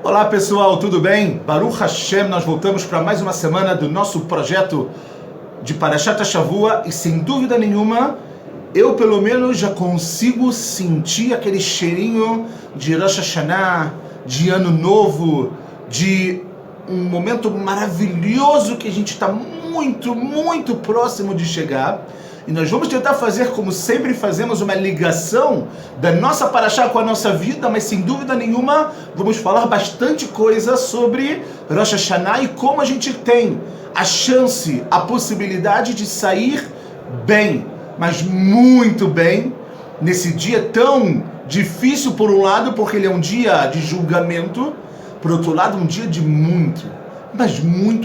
Olá pessoal, tudo bem? Baruch Hashem, nós voltamos para mais uma semana do nosso projeto de Parashat Shavua e sem dúvida nenhuma, eu pelo menos já consigo sentir aquele cheirinho de Rosh Hashanah, de Ano Novo, de um momento maravilhoso que a gente está muito próximo de chegar. E nós vamos tentar fazer, como sempre fazemos, uma ligação da nossa Parashá com a nossa vida, mas sem dúvida nenhuma vamos falar bastante coisa sobre Rosh Hashanah e como a gente tem a chance, a possibilidade de sair bem, mas muito bem, nesse dia tão difícil por um lado, porque ele é um dia de julgamento, por outro lado um dia de muito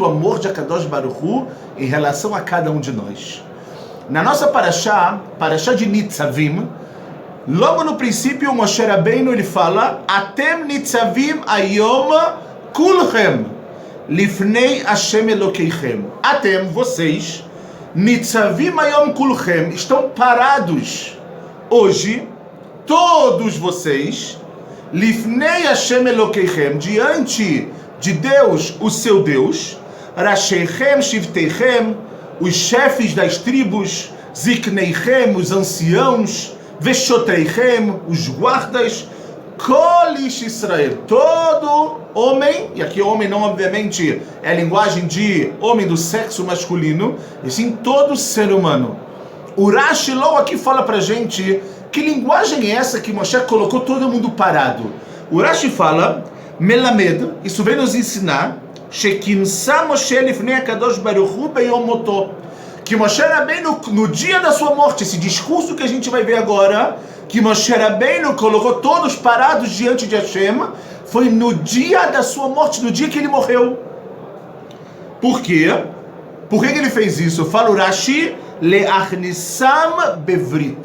amor de Akadosh Baruch Hu em relação a cada um de nós. Na nossa Parashá de Nitzavim, logo no princípio, Moshe Rabbeinu ele fala: Atem Nitzavim Ayom Kulchem Lifnei Hashem Elokeichem. Atem, vocês, Nitzavim Ayom Kulchem, estão parados hoje, todos vocês, Lifnei Hashem Elokeichem, diante de Deus, o seu Deus, Rasheichem Shivteichem, os chefes das tribos, Zikneichem, os anciãos, Veshotreichem, os guardas, Kol Ish Israel, todo homem, e aqui homem não obviamente é a linguagem de homem do sexo masculino, e sim todo ser humano. O Rashi logo aqui fala pra gente que linguagem é essa que Moshe colocou todo mundo parado. O Rashi fala, Melamed, isso vem nos ensinar, que Moshe Rabbeinu, no dia da sua morte, esse discurso que a gente vai ver agora, que Moshe Rabbeinu colocou todos parados diante de Hashem, foi no dia da sua morte, no dia que ele morreu. Por quê? Por que ele fez isso? Fala o Rashi, le'achnissam bevrit,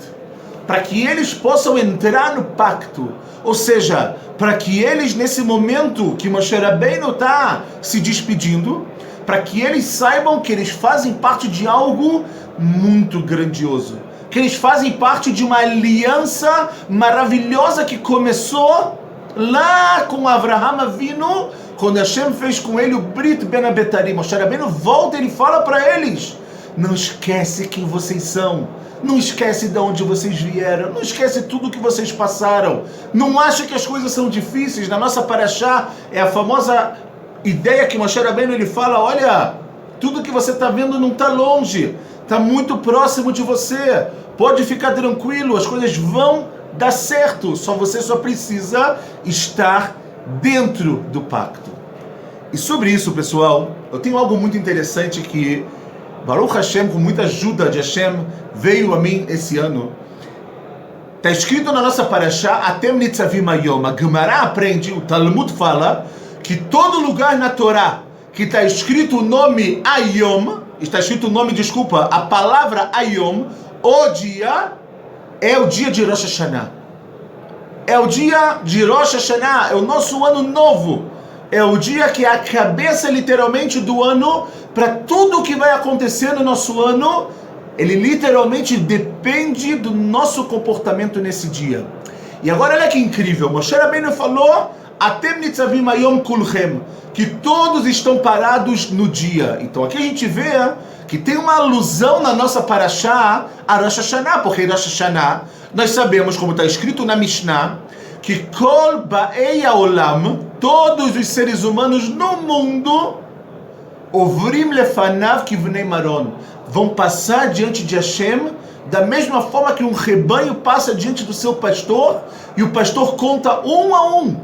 para que eles possam entrar no pacto, ou seja, para que eles, nesse momento que Moshe Rabbeinu está se despedindo, para que eles saibam que eles fazem parte de algo muito grandioso, que eles fazem parte de uma aliança maravilhosa que começou lá com Avraham Avinu, quando Hashem fez com ele o Brit Ben Abetarim. Moshe Rabbeinu volta e ele fala para eles: não esquece quem vocês são, não esquece de onde vocês vieram, não esquece tudo que vocês passaram, não acha que as coisas são difíceis. Na nossa Parashá é a famosa ideia que Moshe Rabbeinu ele fala: olha, tudo que você está vendo não está longe, está muito próximo de você, pode ficar tranquilo, as coisas vão dar certo, você só precisa estar dentro do pacto. E sobre isso, pessoal, eu tenho algo muito interessante que Baruch Hashem, com muita ajuda de Hashem, veio a mim esse ano. Está escrito na nossa Parashá, Atem Nitzavim Ayom. A Gemara aprende, o Talmud fala, que todo lugar na Torá que está escrito o nome Ayom, a palavra Ayom, o dia, é o dia de Rosh Hashanah. É o dia de Rosh Hashanah, é o nosso ano novo. É o dia que é a cabeça, literalmente, do ano. Para tudo que vai acontecer no nosso ano, ele literalmente depende do nosso comportamento nesse dia. E agora olha que incrível, Moshe Rabbeinu falou, Atem Nitzavim Ayom Kulchem, que todos estão parados no dia. Então aqui a gente vê que tem uma alusão na nossa Parashá a Rosh Hashanah, porque Rosh Hashanah, nós sabemos, como está escrito na Mishnah, que Kol Ba'ei Haolam, todos os seres humanos no mundo, Ovrim lefanav kivnei maron, vão passar diante de Hashem da mesma forma que um rebanho passa diante do seu pastor, e o pastor conta um a um.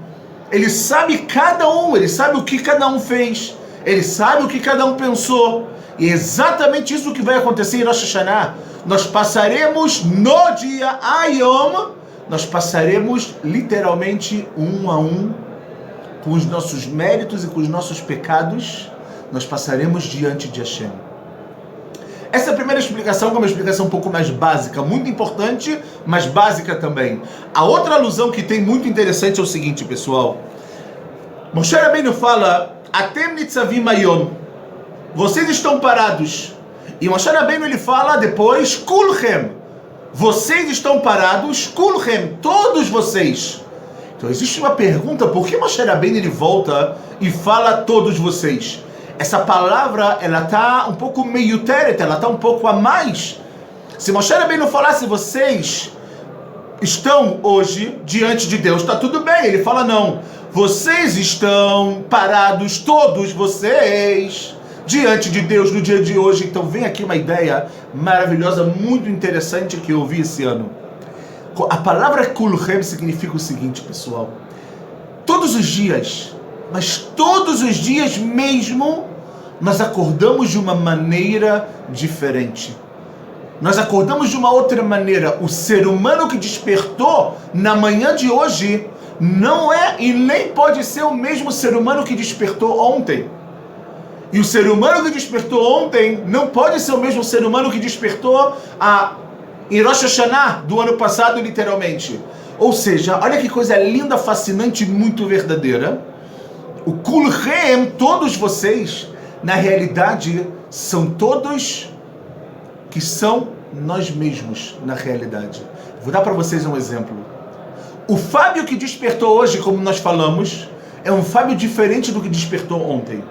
Ele sabe cada um, ele sabe o que cada um fez, ele sabe o que cada um pensou. E é exatamente isso que vai acontecer em Rosh Hashanah. Nós passaremos no dia Ayom, nós passaremos literalmente um a um, com os nossos méritos e com os nossos pecados, nós passaremos diante de Hashem. Essa é a primeira explicação, que é uma explicação um pouco mais básica, muito importante, mas básica também. A outra alusão que tem muito interessante é o seguinte, pessoal. Moshe Rabbeinu fala, Atem Nitzavim Ayom, vocês estão parados. E Moshe Rabbeinu ele fala depois, Kulchem, vocês estão parados, Kulchem, todos vocês. Então existe uma pergunta, por que Moshe Rabbeinu ele volta e fala a todos vocês? Essa palavra, ela está um pouco meio téreta, ela está um pouco a mais. Se Moshe Rabbeinu falasse, vocês estão hoje diante de Deus, está tudo bem. Ele fala, não, vocês estão parados, todos vocês, diante de Deus no dia de hoje. Então vem aqui uma ideia maravilhosa, muito interessante que eu ouvi esse ano. A palavra kulchem significa o seguinte, pessoal. Todos os dias, mas todos os dias mesmo, nós acordamos de uma maneira diferente. Nós acordamos de uma outra maneira. O ser humano que despertou na manhã de hoje não é e nem pode ser o mesmo ser humano que despertou ontem. E o ser humano que despertou ontem não pode ser o mesmo ser humano que despertou em Rosh Hashanah do ano passado, literalmente. Ou seja, olha que coisa linda, fascinante e muito verdadeira. O Kulchem, todos vocês, na realidade, são todos que são nós mesmos, na realidade. Vou dar para vocês um exemplo. O Fábio que despertou hoje, como nós falamos, é um Fábio diferente do que despertou ontem.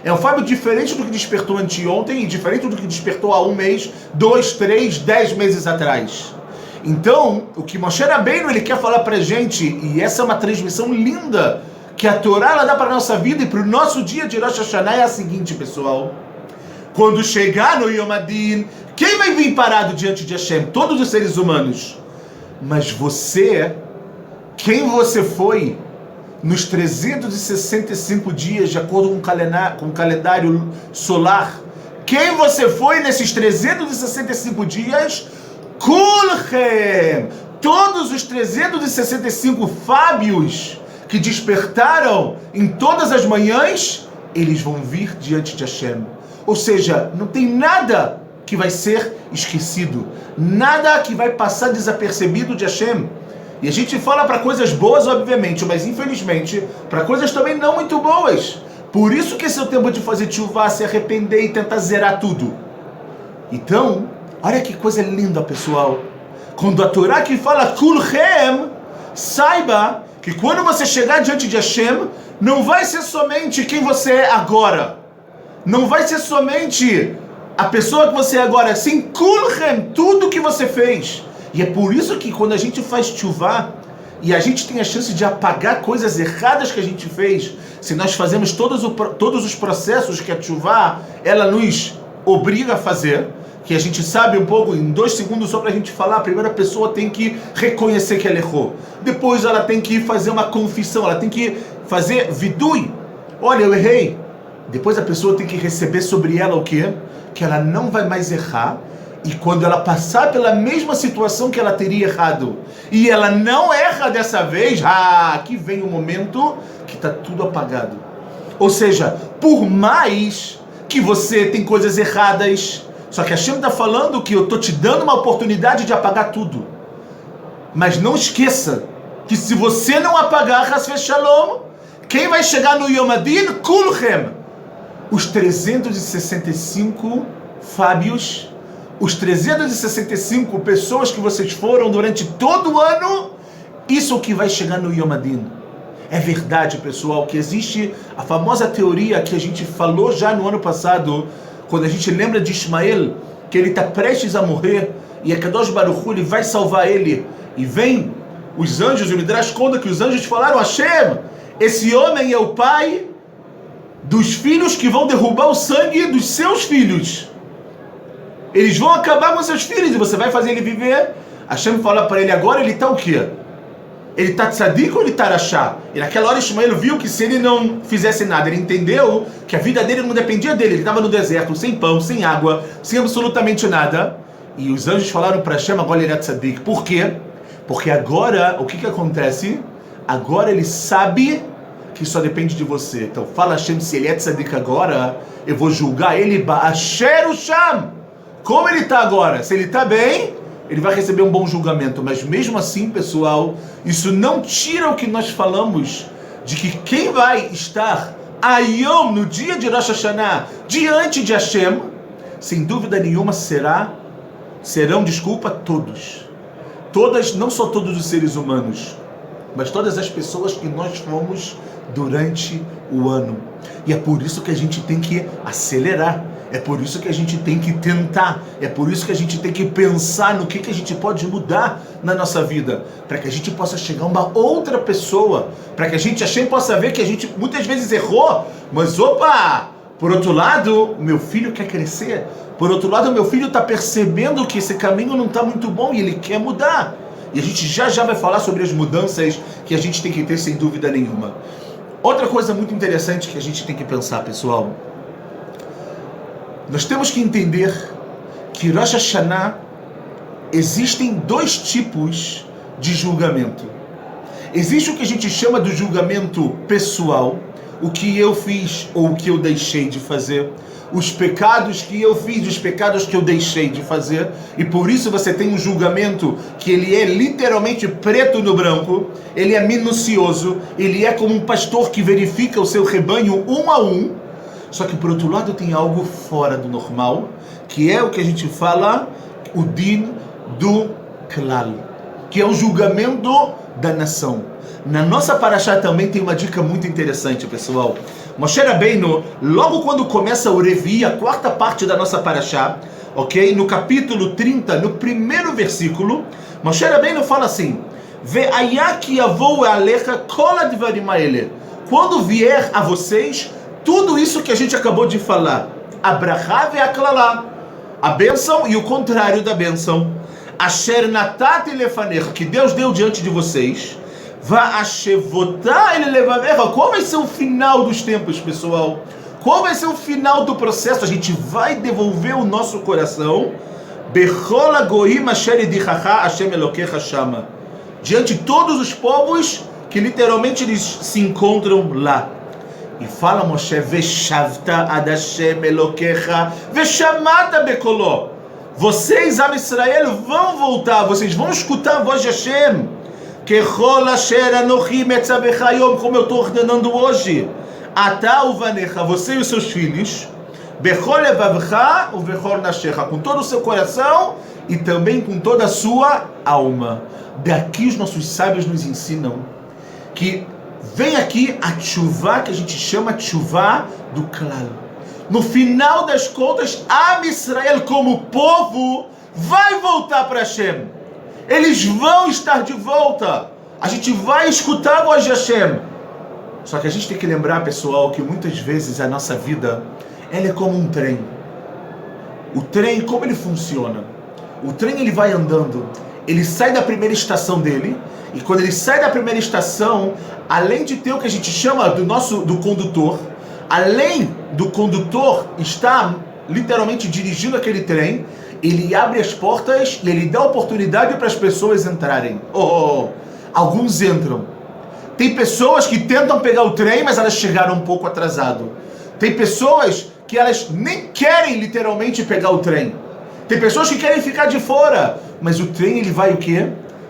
É um Fábio diferente do que despertou anteontem e diferente do que despertou há 1 mês, 2, 3, 10 meses atrás. Então, o que Moshe Rabbeinu ele quer falar pra gente, e essa é uma transmissão linda, que a Torá ela dá para a nossa vida e para o nosso dia de Rosh Hashanah, é a seguinte, pessoal. Quando chegar no Yom Adin, quem vai vir parado diante de Hashem? Todos os seres humanos. Mas você, quem você foi nos 365 dias, de acordo com o calendário solar? Quem você foi nesses 365 dias? Kulchem! Todos os 365 Fábios que despertaram em todas as manhãs, eles vão vir diante de Hashem. Ou seja, não tem nada que vai ser esquecido, nada que vai passar desapercebido de Hashem. E a gente fala para coisas boas, obviamente, mas infelizmente para coisas também não muito boas. Por isso que esse é o tempo de fazer tchuvá, se arrepender e tentar zerar tudo. Então, olha que coisa linda, pessoal. Quando a Torá que fala Kulchem, saiba que quando você chegar diante de Hashem, não vai ser somente quem você é agora. Não vai ser somente a pessoa que você é agora. Sim, Kulchem, tudo que você fez. E é por isso que quando a gente faz tchuvá, e a gente tem a chance de apagar coisas erradas que a gente fez, se nós fazemos todos os processos que a tchuvá, ela nos obriga a fazer, que a gente sabe um pouco, em 2 segundos só para a gente falar, a primeira pessoa tem que reconhecer que ela errou. Depois ela tem que fazer uma confissão, ela tem que fazer vidui. Olha, eu errei. Depois a pessoa tem que receber sobre ela o quê? Que ela não vai mais errar. E quando ela passar pela mesma situação que ela teria errado, e ela não erra dessa vez, aqui vem o momento que está tudo apagado. Ou seja, por mais que você tem coisas erradas, só que a Hashem está falando que eu estou te dando uma oportunidade de apagar tudo. Mas não esqueça que se você não apagar, Hasve Shalom, quem vai chegar no Yom Adin? Kulchem. Os 365 Fábios, os 365 pessoas que vocês foram durante todo o ano, isso é o que vai chegar no Yom Adin. É verdade, pessoal, que existe a famosa teoria que a gente falou já no ano passado, quando a gente lembra de Ismael, que ele está prestes a morrer, e a Kadosh Baruch Hu, ele vai salvar ele, e vem os anjos, e o Midrash conta que os anjos falaram, Hashem, esse homem é o pai dos filhos que vão derrubar o sangue dos seus filhos. Eles vão acabar com seus filhos, e você vai fazer ele viver. Hashem fala para ele agora, ele está o quê? Ele está tzadik ou ele está rachá? E naquela hora Ismael viu que se ele não fizesse nada, ele entendeu que a vida dele não dependia dele. Ele estava no deserto, sem pão, sem água, sem absolutamente nada. E os anjos falaram para Hashem, agora ele é tzadik. Por quê? Porque agora, o que acontece? Agora ele sabe que só depende de você. Então fala Hashem, se ele é tzadik agora, eu vou julgar ele ba'asher u'sham. Como ele está agora? Se ele está bem, ele vai receber um bom julgamento. Mas mesmo assim, pessoal, isso não tira o que nós falamos de que quem vai estar Ayom, no dia de Rosh Hashanah, diante de Hashem, sem dúvida nenhuma serão, todos. Todas, não só todos os seres humanos. mas todas as pessoas que nós fomos durante o ano. E é por isso que a gente tem que acelerar, é por isso que a gente tem que tentar, é por isso que a gente tem que pensar no que a gente pode mudar na nossa vida, para que a gente possa chegar a uma outra pessoa, para que a gente possa ver que a gente muitas vezes errou, mas opa, por outro lado, meu filho quer crescer, por outro lado, meu filho está percebendo que esse caminho não está muito bom e ele quer mudar. E a gente já vai falar sobre as mudanças que a gente tem que ter sem dúvida nenhuma. Outra coisa muito interessante que a gente tem que pensar, pessoal, nós temos que entender que Rosh Hashanah existem dois tipos de julgamento. Existe o que a gente chama do julgamento pessoal, o que eu fiz ou o que eu deixei de fazer, os pecados que eu fiz, os pecados que eu deixei de fazer, e por isso você tem um julgamento que ele é literalmente preto no branco, ele é minucioso, ele é como um pastor que verifica o seu rebanho um a um. Só que por outro lado tem algo fora do normal, que é o que a gente fala, o din do klal, que é o julgamento da nação. Na nossa paraxá também tem uma dica muito interessante, pessoal. Moshe Rabbeinu, logo quando começa o Revi, a quarta parte da nossa paraxá, ok? No capítulo 30, no primeiro versículo, Moshe Rabbeinu fala assim: Ve'aya ki yavou alecha kol advarim haele. Quando vier a vocês tudo isso que a gente acabou de falar, a brachá ve'aklalá, a bênção e o contrário da bênção, asher natati lefanecha, que Deus deu diante de vocês, va'ashevotá ele levavecha. Qual vai ser o final dos tempos, pessoal? Qual vai ser o final do processo? A gente vai devolver o nosso coração, bechol hagoyim asher idichacha Hashem elokecha shama, diante de todos os povos que literalmente eles se encontram lá. E fala Moshe: Veshavta ad Hashem elokecha veshamata bekoló. Vocês, Am Israel, vão voltar, vocês vão escutar a voz de Hashem. Kechol asher anochi metzavecha hayom, como eu estou ordenando hoje. Ata uvanecha, você e os seus filhos, bechol levavcha uvechol nashecha, com todo o seu coração e também com toda a sua alma. Daqui os nossos sábios nos ensinam que vem aqui a tchuvá, que a gente chama tchuvá do klal. No final das contas, Am Israel como povo vai voltar para Hashem. Eles vão estar de volta. A gente vai escutar a voz de Hashem. Só que a gente tem que lembrar, pessoal, que muitas vezes a nossa vida, ela é como um trem. O trem, como ele funciona? O trem, ele vai andando. Ele sai da primeira estação dele, e quando ele sai da primeira estação, além de ter o que a gente chama do condutor, além do condutor estar literalmente dirigindo aquele trem, ele abre as portas e ele dá oportunidade para as pessoas entrarem. Alguns entram. Tem pessoas que tentam pegar o trem, mas elas chegaram um pouco atrasado. Tem pessoas que elas nem querem literalmente pegar o trem. Tem pessoas que querem ficar de fora, mas o trem ele vai o quê?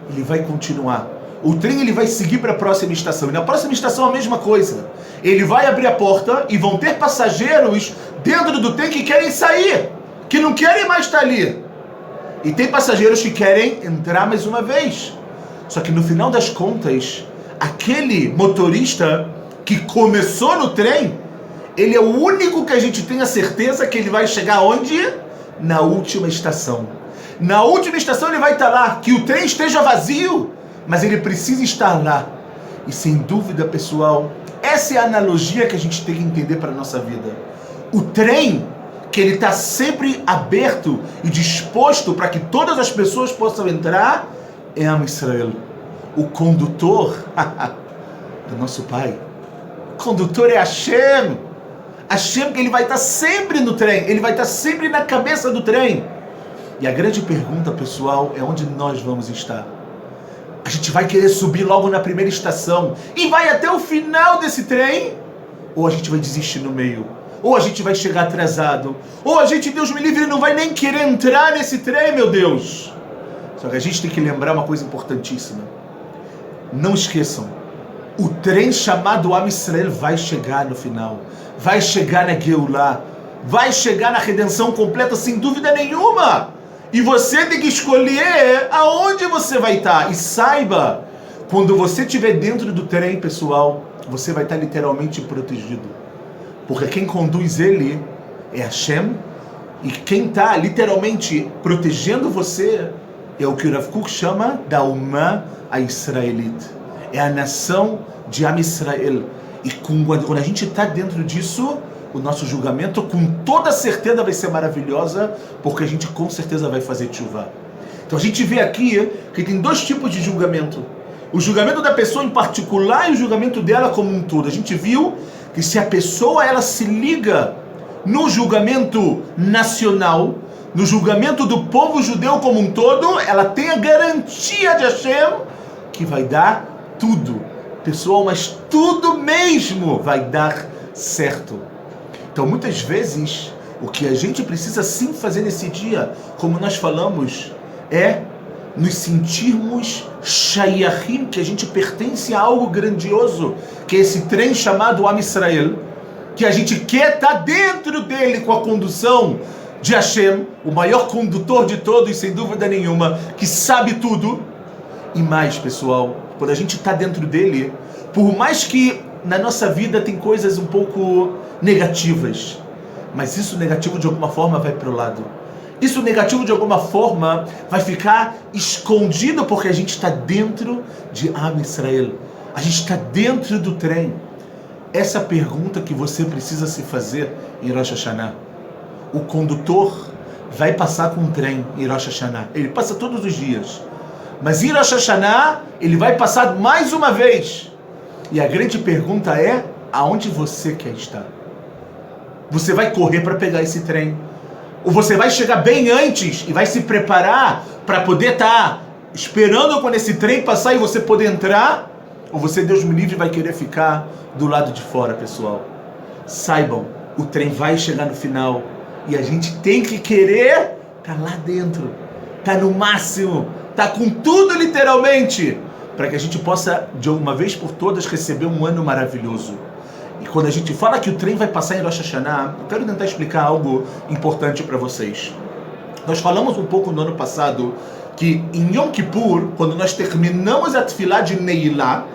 Ele vai continuar. O trem ele vai seguir para a próxima estação. E na próxima estação a mesma coisa. Ele vai abrir a porta e vão ter passageiros dentro do trem que querem sair, que não querem mais estar ali. E tem passageiros que querem entrar mais uma vez. Só que no final das contas, aquele motorista que começou no trem, ele é o único que a gente tem a certeza que ele vai chegar onde? Na última estação. Na última estação ele vai estar lá, que o trem esteja vazio, mas ele precisa estar lá. E sem dúvida, pessoal, essa é a analogia que a gente tem que entender para a nossa vida. O trem, que ele está sempre aberto e disposto para que todas as pessoas possam entrar, é Am Israel. O condutor do nosso Pai. O condutor é Hashem. Hashem, que ele vai estar sempre no trem, ele vai estar sempre na cabeça do trem. E a grande pergunta, pessoal, é onde nós vamos estar. A gente vai querer subir logo na primeira estação e vai até o final desse trem? Ou a gente vai desistir no meio? Ou a gente vai chegar atrasado? Ou a gente, Deus me livre, não vai nem querer entrar nesse trem, meu Deus? Só que a gente tem que lembrar uma coisa importantíssima. Não esqueçam, o trem chamado Am Israel vai chegar no final. Vai chegar na Geulah. Vai chegar na redenção completa, sem dúvida nenhuma. E você tem que escolher aonde você vai estar. E saiba, Quando você estiver dentro do trem, pessoal, você vai estar literalmente protegido. Porque quem conduz ele é Hashem, e quem está literalmente protegendo você é o que o Rav Kook chama da Umá a Israelite. É a nação de Am Israel. E quando a gente está dentro disso, o nosso julgamento com toda certeza vai ser maravilhosa, porque a gente com certeza vai fazer tshuva. Então a gente vê aqui que tem dois tipos de julgamento. O julgamento da pessoa em particular e o julgamento dela como um todo. A gente viu que se a pessoa ela se liga no julgamento nacional, no julgamento do povo judeu como um todo, ela tem a garantia de Hashem que vai dar tudo. Pessoal, mas tudo mesmo vai dar certo. Então, muitas vezes, o que a gente precisa sim fazer nesse dia, como nós falamos, é nos sentirmos shayachim, que a gente pertence a algo grandioso, que é esse trem chamado Am Israel, que a gente quer estar dentro dele com a condução de Hashem, o maior condutor de todos, sem dúvida nenhuma, que sabe tudo. E mais, pessoal, quando a gente está dentro dele, por mais que na nossa vida tem coisas um pouco negativas, mas isso negativo de alguma forma vai para o lado. Isso negativo de alguma forma vai ficar escondido porque a gente está dentro de Am Israel. A gente está dentro do trem. Essa pergunta que você precisa se fazer em Rosh Hashanah. O condutor vai passar com um trem em Rosh Hashanah. Ele passa todos os dias. Mas em Rosh Hashanah, ele vai passar mais uma vez. E a grande pergunta é, aonde você quer estar? Você vai correr para pegar esse trem? Ou você vai chegar bem antes e vai se preparar para poder estar esperando quando esse trem passar e você poder entrar? Ou você, Deus me livre, vai querer ficar do lado de fora, pessoal? Saibam, o trem vai chegar no final e a gente tem que querer estar lá dentro, estar no máximo, estar com tudo literalmente, para que a gente possa, de uma vez por todas, receber um ano maravilhoso. E quando a gente fala que o trem vai passar em Rosh Hashanah, eu quero tentar explicar algo importante para vocês. Nós falamos um pouco no ano passado que em Yom Kippur, quando nós terminamos a Tefilá de Neilá,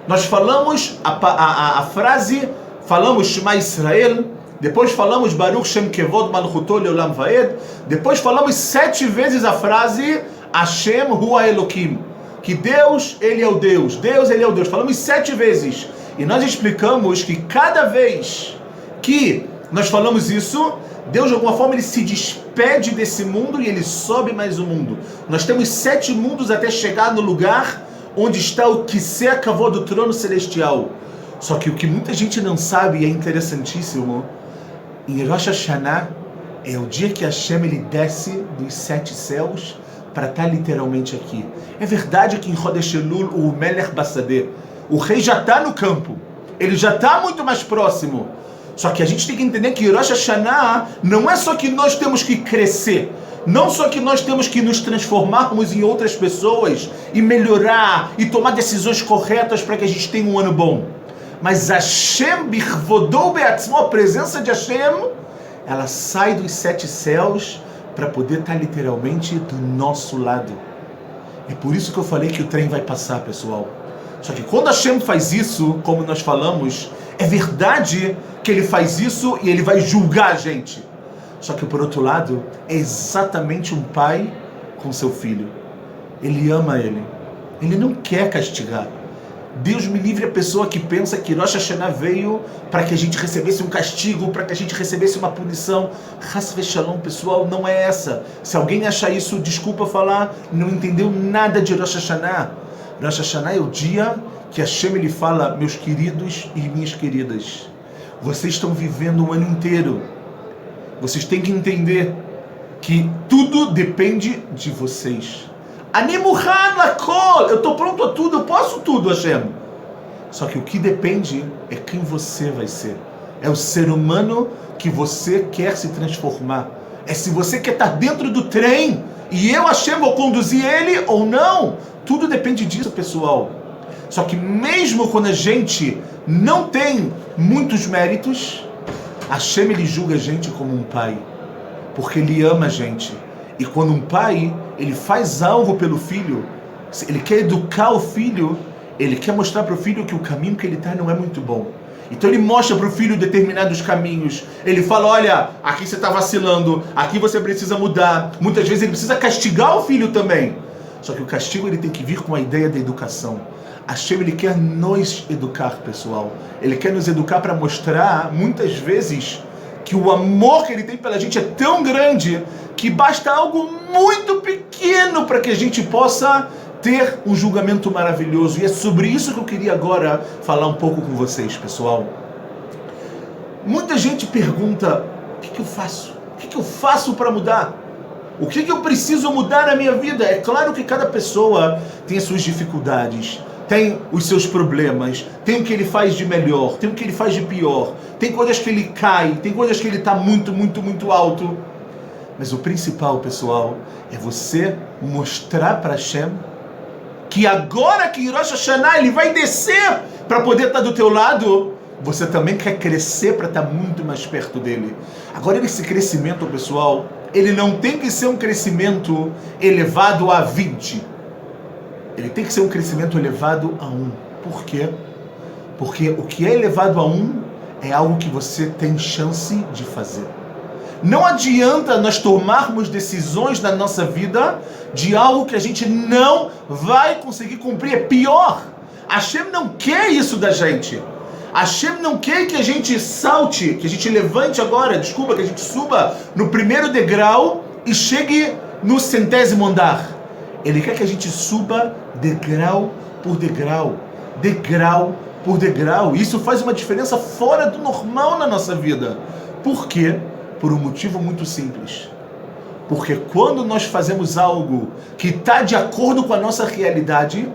nós falamos a frase, falamos Shema Israel, depois falamos Baruch Shem Kevod Malchuto Leolam Vaed, depois falamos 7 vezes a frase Hashem Hu HaElokim, que Deus, Ele é o Deus, Deus, Ele é o Deus. Falamos 7 vezes. E nós explicamos que cada vez que nós falamos isso, Deus de alguma forma ele se despede desse mundo e ele sobe mais um mundo. Nós temos 7 mundos até chegar no lugar onde está o Kisei HaKavod do trono celestial. Só que o que muita gente não sabe e é interessantíssimo, em Rosh Hashanah é o dia que Hashem ele desce dos 7 céus para estar literalmente aqui. É verdade que em Chodesh Elul o Melech Basadeh, o rei já está no campo, ele já está muito mais próximo. Só que a gente tem que entender que Rosh Hashanah não é só que nós temos que crescer, não só que nós temos que nos transformarmos em outras pessoas e melhorar e tomar decisões corretas para que a gente tenha um ano bom. Mas Hashem Bichvodou Beatzmo, a presença de Hashem, ela sai dos 7 céus para poder estar literalmente do nosso lado. É por isso que eu falei que o trem vai passar, pessoal. Só que quando Hashem faz isso, como nós falamos, é verdade que ele faz isso e ele vai julgar a gente. Só que por outro lado, é exatamente um pai com seu filho. Ele ama ele. Ele não quer castigar. Deus me livre a pessoa que pensa que Rosh Hashanah veio para que a gente recebesse um castigo, para que a gente recebesse uma punição. Chas v'shalom, pessoal, não é essa. Se alguém achar isso, desculpa falar, não entendeu nada de Rosh Hashanah. Rosh Hashanah é o dia que Hashem ele fala, meus queridos e minhas queridas, vocês estão vivendo um ano inteiro. Vocês têm que entender que tudo depende de vocês. Ani muhan lakol, eu estou pronto a tudo, eu posso tudo, Hashem. Só que o que depende é quem você vai ser. É o ser humano que você quer se transformar. É se você quer estar dentro do trem e eu, Hashem, vou conduzir ele ou não. Tudo depende disso, pessoal. Só que mesmo quando a gente não tem muitos méritos, Hashem ele julga a gente como um pai, porque ele ama a gente. E quando um pai ele faz algo pelo filho, Ele quer educar o filho, ele quer mostrar para o filho que o caminho que ele está não é muito bom. Então ele mostra para o filho determinados caminhos. Ele fala, olha, aqui você está vacilando, aqui você precisa mudar. Muitas vezes ele precisa castigar o filho também. Só que o castigo ele tem que vir com a ideia da educação. Hashem, ele quer nos educar, pessoal. Ele quer nos educar para mostrar, muitas vezes, que o amor que ele tem pela gente é tão grande que basta algo muito pequeno para que a gente possa ter um julgamento maravilhoso. E é sobre isso que eu queria agora falar um pouco com vocês, pessoal. Muita gente pergunta, o que eu faço? O que eu faço para mudar? O que eu preciso mudar na minha vida? É claro que cada pessoa tem as suas dificuldades, tem os seus problemas, tem o que ele faz de melhor, tem o que ele faz de pior, tem coisas que ele cai, tem coisas que ele está muito, muito, muito alto. Mas o principal, pessoal, é você mostrar para Hashem que agora que Rosh Hashanah ele vai descer para poder estar do teu lado, você também quer crescer para estar muito mais perto dele. Agora esse crescimento, pessoal, ele não tem que ser um crescimento elevado a 20. Ele tem que ser um crescimento elevado a 1. Por quê? Porque o que é elevado a 1 é algo que você tem chance de fazer. Não adianta nós tomarmos decisões na nossa vida de algo que a gente não vai conseguir cumprir. É pior. Hashem não quer isso da gente. Hashem não quer que a gente salte, que a gente levante agora, que a gente suba no primeiro degrau e chegue no 100º andar. Ele quer que a gente suba degrau por degrau, degrau por degrau. Isso faz uma diferença fora do normal na nossa vida. Por quê? Por um motivo muito simples. Porque quando nós fazemos algo que está de acordo com a nossa realidade,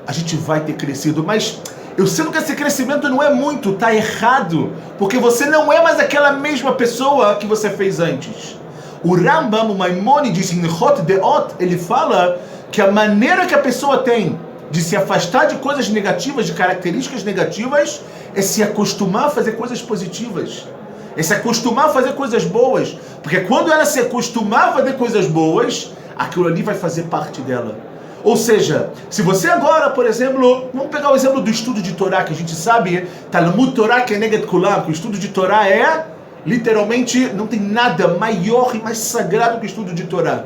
a gente vai ter crescido. Mas eu sinto que esse crescimento não é muito, está errado. Porque você não é mais aquela mesma pessoa que você fez antes. O Rambam, o Maimonides, em Hot Deot, ele fala que a maneira que a pessoa tem de se afastar de coisas negativas, de características negativas, é se acostumar a fazer coisas positivas. É se acostumar a fazer coisas boas. Porque quando ela se acostumar a fazer coisas boas, aquilo ali vai fazer parte dela. Ou seja, se você agora, por exemplo, vamos pegar o exemplo do estudo de Torá, que a gente sabe, Talmud Torá Keneged Kulam, que o estudo de Torá é, literalmente, não tem nada maior e mais sagrado que o estudo de Torá.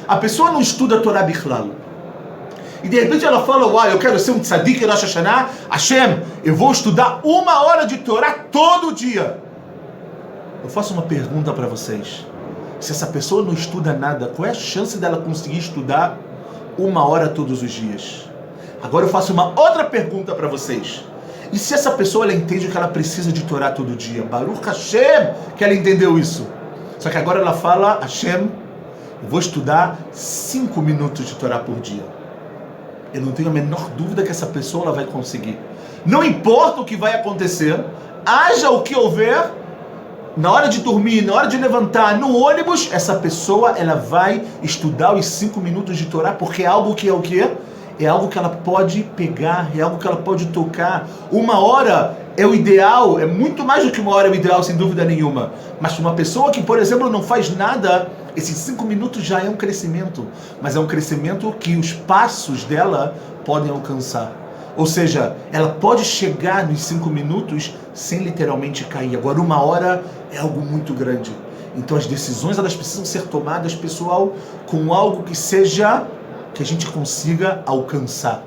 A pessoa não estuda Torá Bichlal. E de repente ela fala, uau, eu quero ser um tzadik em Rosh Hashanah, Hashem, eu vou estudar 1 hora de Torá todo dia. Eu faço uma pergunta para vocês. Se essa pessoa não estuda nada, qual é a chance dela conseguir estudar 1 hora todos os dias? Agora eu faço uma outra pergunta para vocês. E se essa pessoa ela entende que ela precisa de Torá todo dia? Baruch Hashem, que ela entendeu isso. Só que agora ela fala, Hashem, eu vou estudar 5 minutos de Torá por dia. Eu não tenho a menor dúvida que essa pessoa ela vai conseguir. Não importa o que vai acontecer, haja o que houver, na hora de dormir, na hora de levantar, no ônibus, essa pessoa ela vai estudar os 5 minutos de Torá, porque é algo que é o quê? É algo que ela pode pegar, é algo que ela pode tocar. 1 hora é o ideal, é muito mais do que 1 hora é o ideal, sem dúvida nenhuma. Mas uma pessoa que, por exemplo, não faz nada, esses 5 minutos já é um crescimento. Mas é um crescimento que os passos dela podem alcançar. Ou seja, ela pode chegar nos 5 minutos sem literalmente cair. Agora, 1 hora é algo muito grande. Então as decisões elas precisam ser tomadas, pessoal, com algo que seja, que a gente consiga alcançar.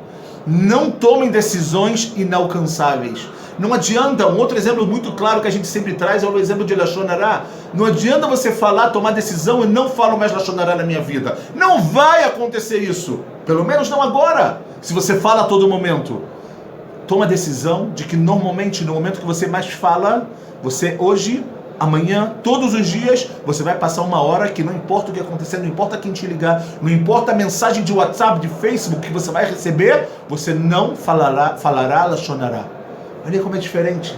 Não tomem decisões inalcançáveis. Não adianta, um outro exemplo muito claro que a gente sempre traz é o exemplo de Lashon Hara. Não adianta você falar, tomar decisão e não falo mais Lashon Hara na minha vida. Não vai acontecer isso. Pelo menos não agora. Se você fala a todo momento. Toma a decisão de que normalmente, no momento que você mais fala, você hoje, amanhã, todos os dias, você vai passar 1 hora que não importa o que acontecer, não importa quem te ligar, não importa a mensagem de WhatsApp, de Facebook que você vai receber, você não falará Lashon Hara. Olha como é diferente.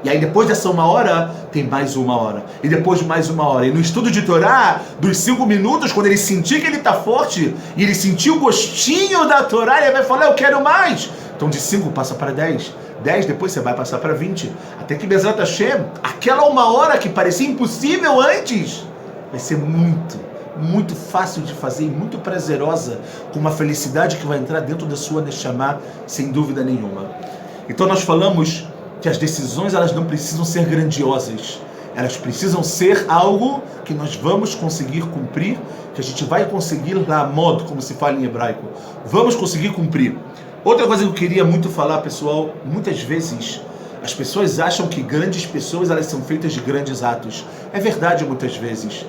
E aí depois dessa 1 hora, tem mais 1 hora. E depois de mais 1 hora. E no estudo de Torá, dos 5 minutos, quando ele sentir que ele está forte, e ele sentir o gostinho da Torá, ele vai falar, eu quero mais. Então de 5 passa para 10. 10, depois você vai passar para 20. Até que Bezrat Hashem, aquela 1 hora que parecia impossível antes, vai ser muito, muito fácil de fazer e muito prazerosa, com uma felicidade que vai entrar dentro da sua Neshama, sem dúvida nenhuma. Então nós falamos que as decisões elas não precisam ser grandiosas, elas precisam ser algo que nós vamos conseguir cumprir, que a gente vai conseguir lamod, como se fala em hebraico, vamos conseguir cumprir. Outra coisa que eu queria muito falar, pessoal, muitas vezes as pessoas acham que grandes pessoas elas são feitas de grandes atos. É verdade muitas vezes,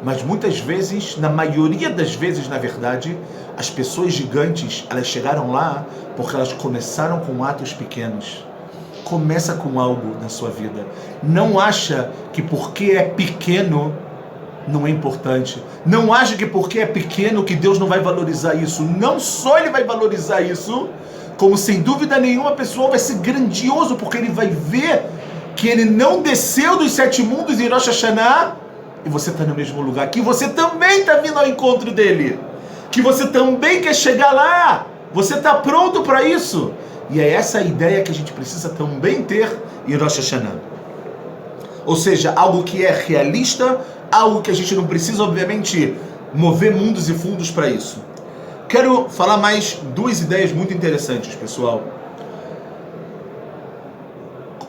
mas muitas vezes, na maioria das vezes, na verdade, as pessoas gigantes, elas chegaram lá porque elas começaram com atos pequenos. Começa com algo na sua vida. Não acha que porque é pequeno não é importante. Não acha que porque é pequeno que Deus não vai valorizar isso. Não só Ele vai valorizar isso, como sem dúvida nenhuma a pessoa vai ser grandioso, porque ele vai ver que ele não desceu dos 7 mundos em Rosh Hashanah, e você está no mesmo lugar, que você também está vindo ao encontro dele, que você também quer chegar lá, você está pronto para isso. E é essa a ideia que a gente precisa também ter em Rosh Hashanah. Ou seja, algo que é realista, algo que a gente não precisa, obviamente, mover mundos e fundos para isso. Quero falar mais 2 ideias muito interessantes, pessoal.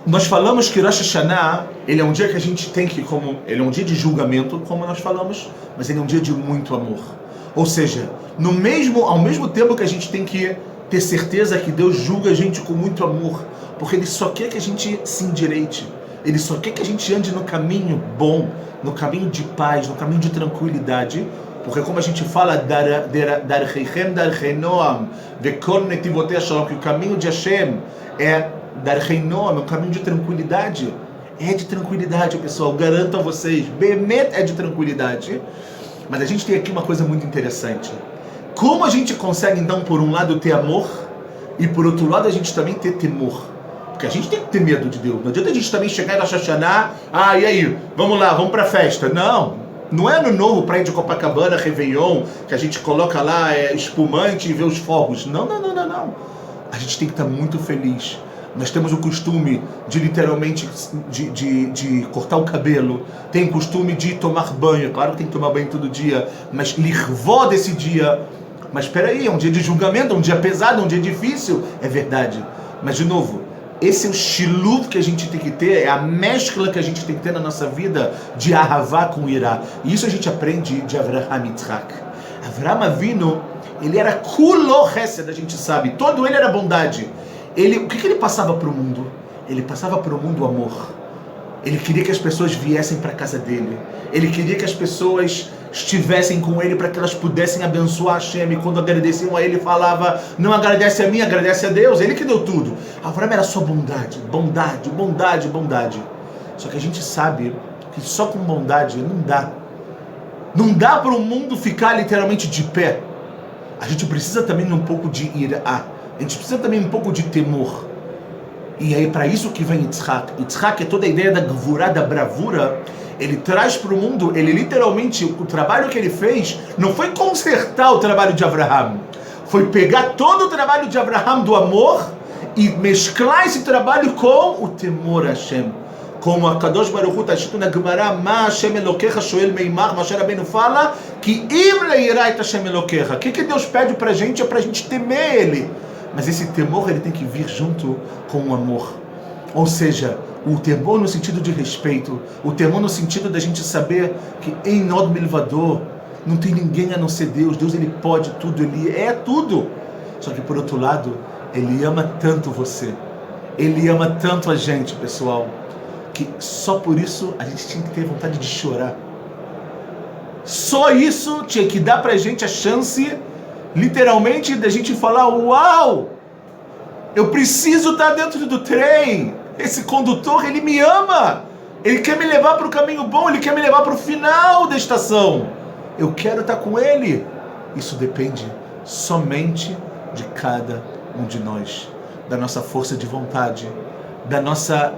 Nós falamos que Rosh Hashanah, ele é um dia que a gente tem que, ele é um dia de julgamento, como nós falamos, mas ele é um dia de muito amor. Ou seja, ao mesmo tempo que a gente tem que ter certeza que Deus julga a gente com muito amor, porque Ele só quer que a gente se endireite, Ele só quer que a gente ande no caminho bom, no caminho de paz, no caminho de tranquilidade, porque como a gente fala, que o caminho de Hashem é Darchei Noam, é um caminho de tranquilidade. É de tranquilidade, pessoal, garanto a vocês, Bemet é de tranquilidade. Mas a gente tem aqui uma coisa muito interessante. Como a gente consegue, então, por um lado ter amor, e por outro lado a gente também ter temor? Porque a gente tem que ter medo de Deus. Não adianta a gente também chegar em Rosh Hashanah, e aí, vamos lá, vamos pra festa. Não é ano novo, praia de Copacabana, Réveillon, que a gente coloca lá espumante e vê os fogos. Não. A gente tem que estar muito feliz. Nós temos o costume de literalmente de cortar o cabelo, tem o costume de tomar banho, claro que tem que tomar banho todo dia, mas lirvó desse dia. Mas espera aí, é um dia de julgamento, é um dia pesado, é um dia difícil, é verdade. Mas de novo, esse é o shiluv que a gente tem que ter, é a mescla que a gente tem que ter na nossa vida de Ahavá com Irá. E isso a gente aprende de Avraham Yitzhak. Avraham Avinu, ele era kulo chesed, a gente sabe, todo ele era bondade. O que ele passava para o mundo? Ele passava para o mundo o amor. Ele queria que as pessoas viessem para a casa dele. Ele queria que as pessoas estivessem com ele para que elas pudessem abençoar Hashem. E quando agradeciam a ele, falava, não agradece a mim, agradece a Deus. Ele que deu tudo. Avraham era só bondade, bondade, bondade, bondade. Só que a gente sabe que só com bondade não dá. Não dá para o mundo ficar literalmente de pé. A gente precisa também um pouco de irá. A gente precisa também um pouco de temor. E é para isso que vem Yitzhak. Yitzhak é toda a ideia da gvurá, da bravura. Ele traz para o mundo, ele literalmente, o trabalho que ele fez, não foi consertar o trabalho de Avraham. Foi pegar todo o trabalho de Avraham do amor e mesclar esse trabalho com o temor a Hashem. Como a Kadosh Baruch Hu está escrito na Gemara, Ma Hashem Elokecha Shoel Meimar, Moshe Rabbeinu fala que Im Leirá et Hashem Elokecha. O que Deus pede para a gente é para a gente temer Ele. Mas esse temor ele tem que vir junto com o amor. Ou seja, o temor no sentido de respeito, o temor no sentido da gente saber que em Od Milvador não tem ninguém a não ser Deus. Deus ele pode tudo, ele é tudo. Só que por outro lado, ele ama tanto você. Ele ama tanto a gente, pessoal, que só por isso a gente tinha que ter vontade de chorar. Só isso tinha que dar pra gente a chance, literalmente, da gente falar, uau, eu preciso estar dentro do trem, esse condutor, ele me ama, ele quer me levar para o caminho bom, ele quer me levar para o final da estação, eu quero estar com ele. Isso depende somente de cada um de nós, da nossa força de vontade, da nossa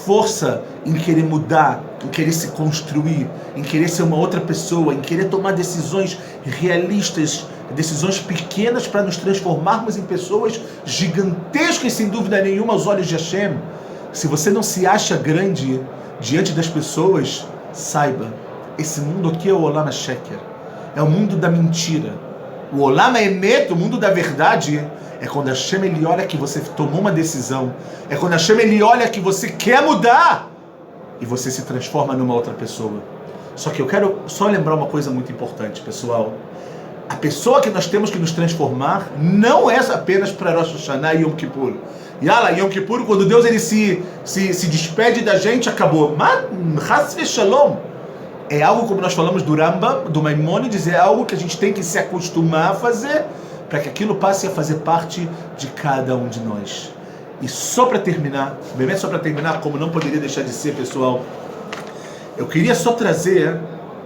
força em querer mudar, em querer se construir, em querer ser uma outra pessoa, em querer tomar decisões realistas, decisões pequenas para nos transformarmos em pessoas gigantescas, sem dúvida nenhuma, aos olhos de Hashem. Se você não se acha grande diante das pessoas, saiba, esse mundo aqui é o Olam HaSheker. é o mundo da mentira. O Olam Emet, o mundo da verdade, é quando Hashem ele olha que você tomou uma decisão. É quando Hashem ele olha que você quer mudar e você se transforma numa outra pessoa. Só que eu quero só lembrar uma coisa muito importante, pessoal. A pessoa que nós temos que nos transformar não é apenas para Rosh Hashanah e Yom Kippur. Yala, Yom Kippur, quando Deus ele se despede da gente, acabou. Mas, Chas v'Shalom, é algo, como nós falamos do Rambam, do Maimonides, é algo que a gente tem que se acostumar a fazer, para que aquilo passe a fazer parte de cada um de nós. E só para terminar, como não poderia deixar de ser, pessoal, eu queria só trazer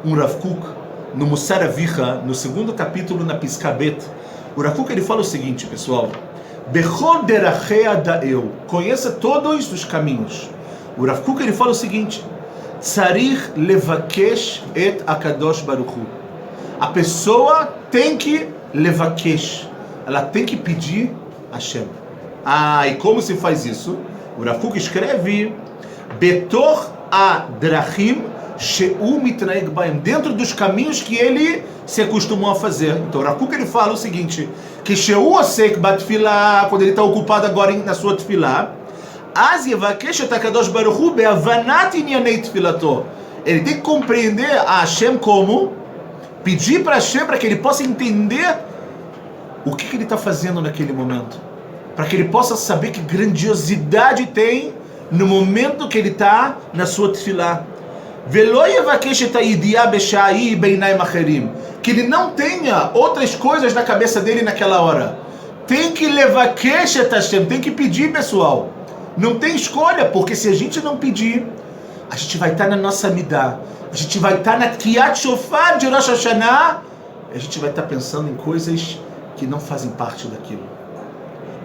um Rav Kook, no Mussar Avicha, no segundo capítulo, na Piskabet. O Rav Kook ele fala o seguinte, pessoal: Bechol derachea da'eu, conheça todos os caminhos. O Rav Kook ele fala o seguinte: Tzarich levakesh et akadosh baruch hu. A pessoa tem que levakesh, ela tem que pedir a Hashem. E como se faz isso? O Rav Kook escreve Betor adrachim sheu mitnaeg baem, dentro dos caminhos que ele se acostumou a fazer. Então o Rav Kook ele fala o seguinte, que sheu osek batfilah, quando ele está ocupado agora na sua tefilá, az yevakesh et hakadosh baruch hu beavanat inyanei tfilato. Ele tem que compreender a Hashem como pedir para Hashem para que ele possa entender o que ele está fazendo naquele momento, para que ele possa saber que grandiosidade tem no momento que ele está na sua tefilá. Que ele não tenha outras coisas na cabeça dele naquela hora. Tem que levar queixa, tem que pedir, pessoal. Não tem escolha, porque se a gente não pedir, a gente vai estar na nossa midá, a gente vai estar na Kriyat Shofar de Rosh Hashanah, a gente vai estar pensando em coisas que não fazem parte daquilo.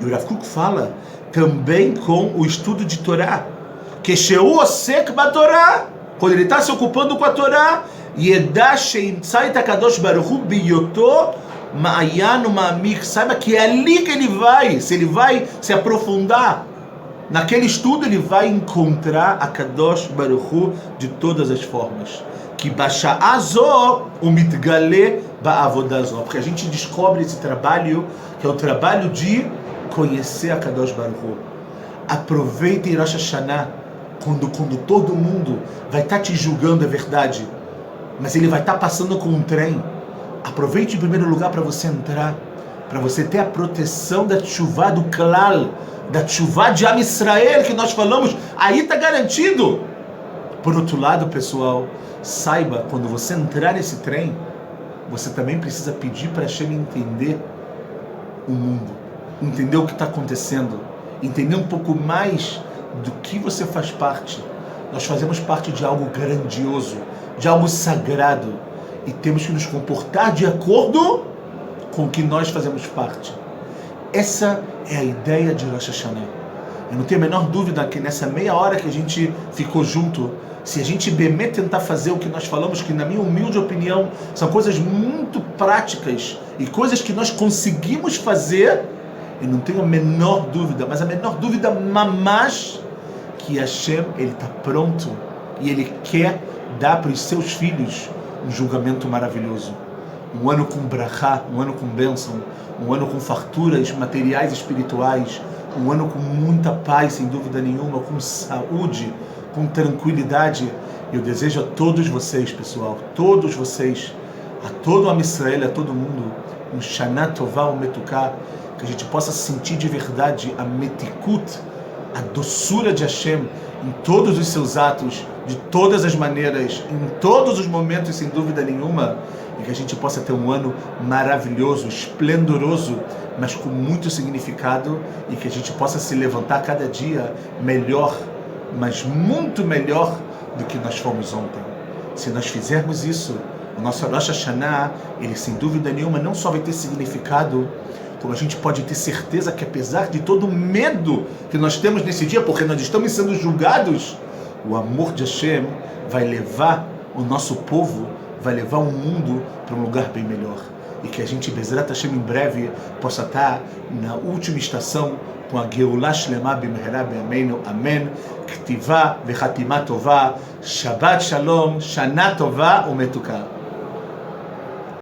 E o Rav Kook fala também com o estudo de Torá, que Sheu Osek Batorá, quando ele está se ocupando com a Torá, Yedá Sheimtzai Takadosh Baruch Hu Biyoto Ma'ayanu Ma'amik, saiba que é ali que ele vai, se ele vai se aprofundar naquele estudo, ele vai encontrar a Kadosh Baruch Hu de todas as formas. Que Basha'azo o Mitgale Ba'avodazó, porque a gente descobre esse trabalho, que é o trabalho de conhecer a Kadosh Baruch Hu. Aproveite Rosh Hashanah, quando todo mundo vai estar te julgando, é verdade, mas ele vai estar passando com um trem. Aproveite em primeiro lugar para você entrar, para você ter a proteção da Tshuvá do Klal, da Tshuvá de Am Israel, que nós falamos, aí está garantido. Por outro lado, pessoal, saiba, quando você entrar nesse trem, você também precisa pedir para Hashem entender o mundo, entender o que está acontecendo, entender um pouco mais do que você faz parte. Nós fazemos parte de algo grandioso, de algo sagrado, e temos que nos comportar de acordo com o que nós fazemos parte. Essa é a ideia de Rosh Hashanah. Eu não tenho a menor dúvida que nessa meia hora que a gente ficou junto, se a gente bemer tentar fazer o que nós falamos, que na minha humilde opinião são coisas muito práticas e coisas que nós conseguimos fazer, eu não tenho a menor dúvida, mas a menor dúvida mamash, que Hashem ele está pronto e ele quer dar para os seus filhos um julgamento maravilhoso. Um ano com brachá, um ano com bênção, um ano com farturas materiais e espirituais, um ano com muita paz, sem dúvida nenhuma, com saúde, com tranquilidade. Eu desejo a todos vocês, pessoal, todos vocês, a todo Am Israel, a todo mundo, um Shana Tová, um Metuká, que a gente possa sentir de verdade a metikut, a doçura de Hashem em todos os seus atos, de todas as maneiras, em todos os momentos, sem dúvida nenhuma, e que a gente possa ter um ano maravilhoso, esplendoroso, mas com muito significado, e que a gente possa se levantar cada dia melhor, mas muito melhor do que nós fomos ontem. Se nós fizermos isso, o nosso Rosh Hashanah, ele sem dúvida nenhuma não só vai ter significado, como a gente pode ter certeza que apesar de todo o medo que nós temos nesse dia, porque nós estamos sendo julgados, o amor de Hashem vai levar o nosso povo, vai levar o mundo para um lugar bem melhor. E que a gente, Bezrat Hashem, em breve, possa estar na última estação com a Geulah Shlema B'mehera B'yameinu. Amém. Ktivah v'chatimah tovah. Shabbat Shalom. Shana Tovah u'metuka.